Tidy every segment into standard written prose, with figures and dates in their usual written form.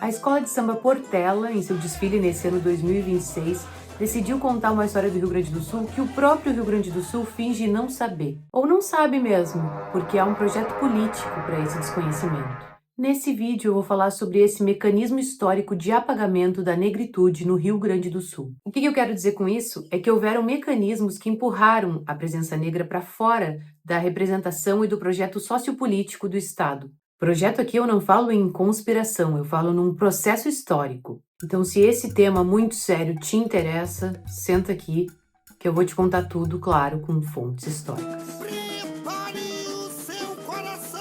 A escola de samba Portela, em seu desfile nesse ano 2026, decidiu contar uma história do Rio Grande do Sul que o próprio Rio Grande do Sul finge não saber. Ou não sabe mesmo, porque há um projeto político para esse desconhecimento. Nesse vídeo eu vou falar sobre esse mecanismo histórico de apagamento da negritude no Rio Grande do Sul. O que eu quero dizer com isso? É que houveram mecanismos que empurraram a presença negra para fora da representação e do projeto sociopolítico do Estado. Projeto aqui eu não falo em conspiração, eu falo num processo histórico. Então, se esse tema muito sério te interessa, senta aqui que eu vou te contar tudo, claro, com fontes históricas. Prepare o seu coração.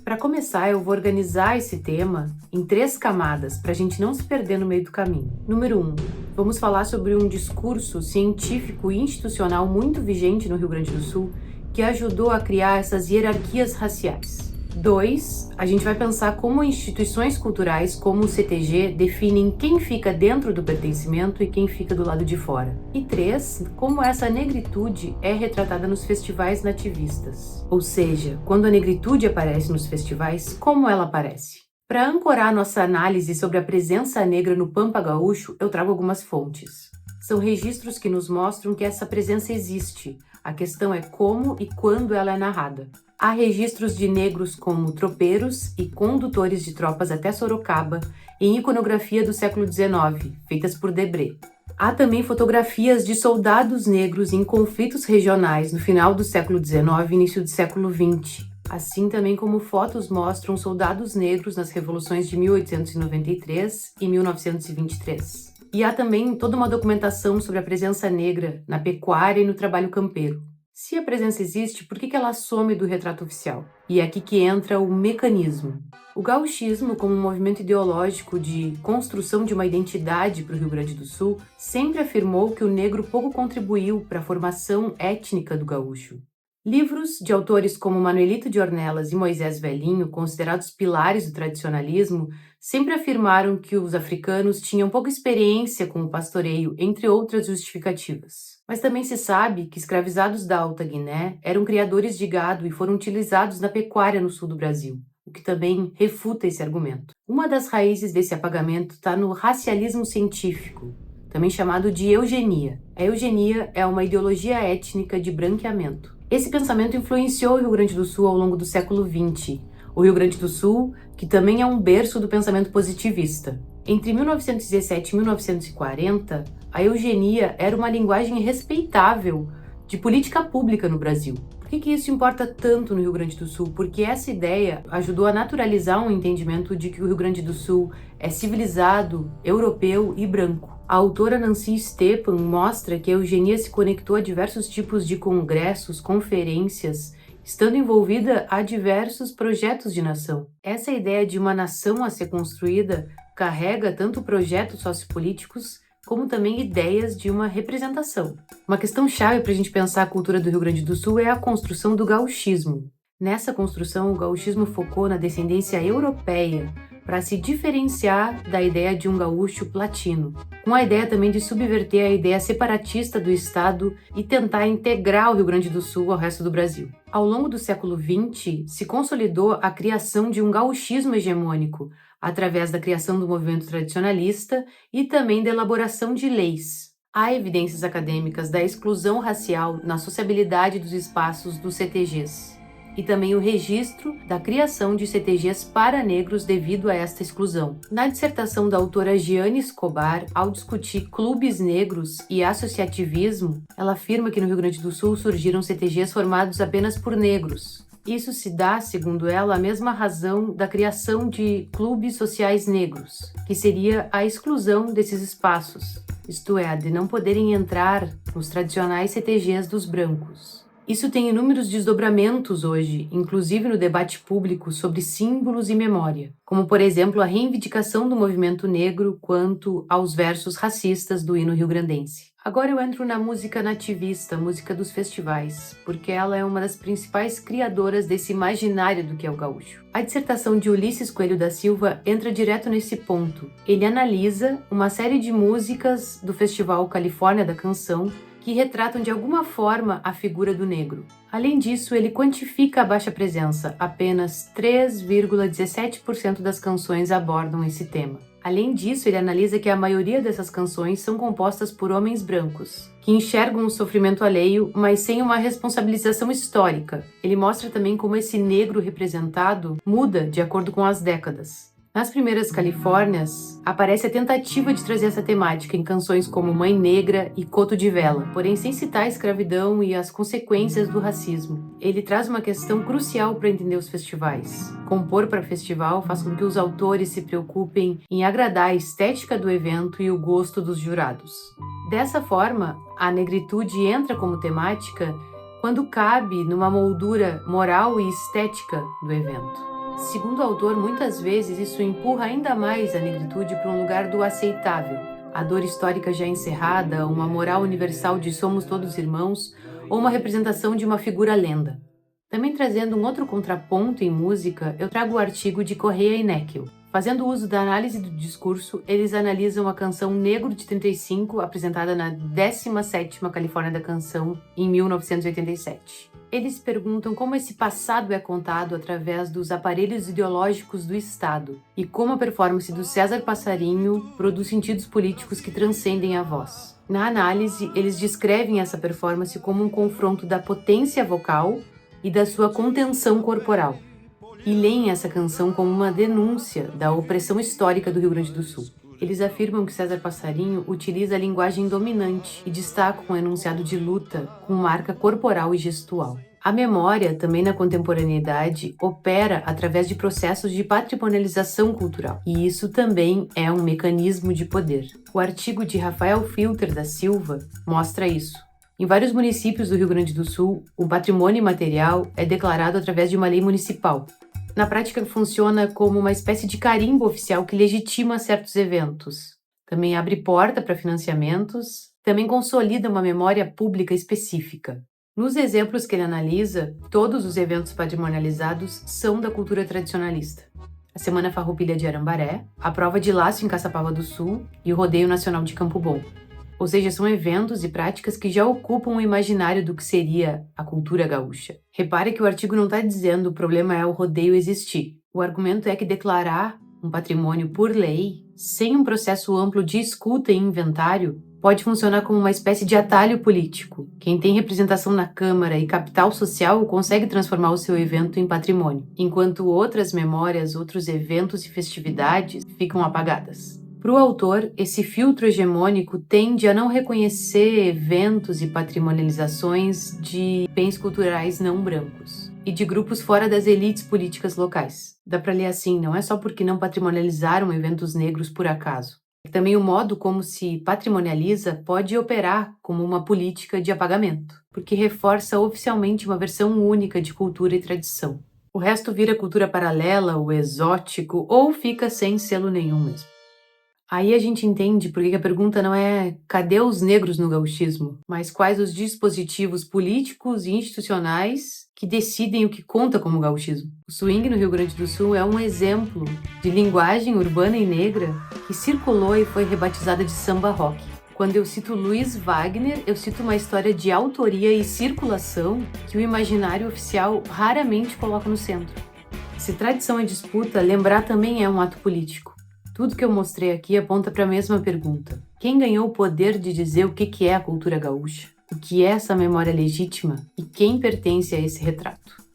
Para começar, eu vou organizar esse tema em 3 camadas para a gente não se perder no meio do caminho. Número 1, vamos falar sobre um discurso científico e institucional muito vigente no Rio Grande do Sul que ajudou a criar essas hierarquias raciais. 2, a gente vai pensar como instituições culturais como o CTG definem quem fica dentro do pertencimento e quem fica do lado de fora. E 3, como essa negritude é retratada nos festivais nativistas. Ou seja, quando a negritude aparece nos festivais, como ela aparece? Para ancorar nossa análise sobre a presença negra no Pampa Gaúcho, eu trago algumas fontes. São registros que nos mostram que essa presença existe. A questão é como e quando ela é narrada. Há registros de negros como tropeiros e condutores de tropas até Sorocaba em iconografia do século XIX, feitas por Debré. Há também fotografias de soldados negros em conflitos regionais no final do século XIX e início do século XX. Assim também como fotos mostram soldados negros nas revoluções de 1893 e 1923. E há também toda uma documentação sobre a presença negra na pecuária e no trabalho campeiro. Se a presença existe, por que ela some do retrato oficial? E é aqui que entra o mecanismo. O gauchismo, como um movimento ideológico de construção de uma identidade para o Rio Grande do Sul, sempre afirmou que o negro pouco contribuiu para a formação étnica do gaúcho. Livros de autores como Manuelito de Ornelas e Moisés Velhinho, considerados pilares do tradicionalismo, sempre afirmaram que os africanos tinham pouca experiência com o pastoreio, entre outras justificativas. Mas também se sabe que escravizados da Alta Guiné eram criadores de gado e foram utilizados na pecuária no sul do Brasil, o que também refuta esse argumento. Uma das raízes desse apagamento está no racialismo científico, também chamado de eugenia. A eugenia é uma ideologia étnica de branqueamento. Esse pensamento influenciou o Rio Grande do Sul ao longo do século XX. O Rio Grande do Sul, que também é um berço do pensamento positivista. Entre 1917 e 1940, a eugenia era uma linguagem respeitável de política pública no Brasil. Por que isso importa tanto no Rio Grande do Sul? Porque essa ideia ajudou a naturalizar um entendimento de que o Rio Grande do Sul é civilizado, europeu e branco. A autora Nancy Stepan mostra que a eugenia se conectou a diversos tipos de congressos, conferências, estando envolvida a diversos projetos de nação. Essa ideia de uma nação a ser construída carrega tanto projetos sociopolíticos como também ideias de uma representação. Uma questão chave para a gente pensar a cultura do Rio Grande do Sul é a construção do gauchismo. Nessa construção, o gauchismo focou na descendência europeia, para se diferenciar da ideia de um gaúcho platino, com a ideia também de subverter a ideia separatista do Estado e tentar integrar o Rio Grande do Sul ao resto do Brasil. Ao longo do século XX, se consolidou a criação de um gauchismo hegemônico, através da criação do movimento tradicionalista e também da elaboração de leis. Há evidências acadêmicas da exclusão racial na sociabilidade dos espaços dos CTGs. E também o registro da criação de CTGs para negros devido a esta exclusão. Na dissertação da autora Giane Escobar, ao discutir clubes negros e associativismo, ela afirma que no Rio Grande do Sul surgiram CTGs formados apenas por negros. Isso se dá, segundo ela, a mesma razão da criação de clubes sociais negros, que seria a exclusão desses espaços, isto é, a de não poderem entrar nos tradicionais CTGs dos brancos. Isso tem inúmeros desdobramentos hoje, inclusive no debate público sobre símbolos e memória, como, por exemplo, a reivindicação do movimento negro quanto aos versos racistas do hino rio-grandense. Agora eu entro na música nativista, música dos festivais, porque ela é uma das principais criadoras desse imaginário do que é o gaúcho. A dissertação de Ulisses Coelho da Silva entra direto nesse ponto. Ele analisa uma série de músicas do Festival Califórnia da Canção que retratam de alguma forma a figura do negro. Além disso, ele quantifica a baixa presença. Apenas 3,17% das canções abordam esse tema. Além disso, ele analisa que a maioria dessas canções são compostas por homens brancos, que enxergam o sofrimento alheio, mas sem uma responsabilização histórica. Ele mostra também como esse negro representado muda de acordo com as décadas. Nas primeiras Califórnias, aparece a tentativa de trazer essa temática em canções como Mãe Negra e Coto de Vela, porém sem citar a escravidão e as consequências do racismo. Ele traz uma questão crucial para entender os festivais. Compor para festival faz com que os autores se preocupem em agradar a estética do evento e o gosto dos jurados. Dessa forma, a negritude entra como temática quando cabe numa moldura moral e estética do evento. Segundo o autor, muitas vezes isso empurra ainda mais a negritude para um lugar do aceitável. A dor histórica já encerrada, uma moral universal de somos todos irmãos, ou uma representação de uma figura lenda. Também trazendo um outro contraponto em música, eu trago o artigo de Correia e Neckel. Fazendo uso da análise do discurso, eles analisam a canção Negro de 35, apresentada na 17ª Califórnia da Canção, em 1987. Eles perguntam como esse passado é contado através dos aparelhos ideológicos do Estado e como a performance do César Passarinho produz sentidos políticos que transcendem a voz. Na análise, eles descrevem essa performance como um confronto da potência vocal e da sua contenção corporal, e leem essa canção como uma denúncia da opressão histórica do Rio Grande do Sul. Eles afirmam que César Passarinho utiliza a linguagem dominante e destacam o enunciado de luta com marca corporal e gestual. A memória, também na contemporaneidade, opera através de processos de patrimonialização cultural, e isso também é um mecanismo de poder. O artigo de Rafael Filter da Silva mostra isso. Em vários municípios do Rio Grande do Sul, o patrimônio imaterial é declarado através de uma lei municipal. Na prática, funciona como uma espécie de carimbo oficial que legitima certos eventos. Também abre porta para financiamentos, também consolida uma memória pública específica. Nos exemplos que ele analisa, todos os eventos patrimonializados são da cultura tradicionalista. A Semana Farroupilha de Arambaré, a Prova de Laço em Caçapava do Sul e o Rodeio Nacional de Campo Bom. Ou seja, são eventos e práticas que já ocupam o imaginário do que seria a cultura gaúcha. Repare que o artigo não está dizendo o problema é o rodeio existir. O argumento é que declarar um patrimônio por lei, sem um processo amplo de escuta e inventário, pode funcionar como uma espécie de atalho político. Quem tem representação na Câmara e capital social consegue transformar o seu evento em patrimônio, enquanto outras memórias, outros eventos e festividades ficam apagadas. Para o autor, esse filtro hegemônico tende a não reconhecer eventos e patrimonializações de bens culturais não brancos e de grupos fora das elites políticas locais. Dá para ler assim, não é só porque não patrimonializaram eventos negros por acaso. Também o modo como se patrimonializa pode operar como uma política de apagamento, porque reforça oficialmente uma versão única de cultura e tradição. O resto vira cultura paralela, o exótico, ou fica sem selo nenhum mesmo. Aí a gente entende por que a pergunta não é cadê os negros no gauchismo, mas quais os dispositivos políticos e institucionais que decidem o que conta como gauchismo. O swing no Rio Grande do Sul é um exemplo de linguagem urbana e negra que circulou e foi rebatizada de samba rock. Quando eu cito Luiz Wagner, eu cito uma história de autoria e circulação que o imaginário oficial raramente coloca no centro. Se tradição é disputa, lembrar também é um ato político. Tudo que eu mostrei aqui aponta para a mesma pergunta. Quem ganhou o poder de dizer o que é a cultura gaúcha? O que é essa memória legítima? E quem pertence a esse retrato?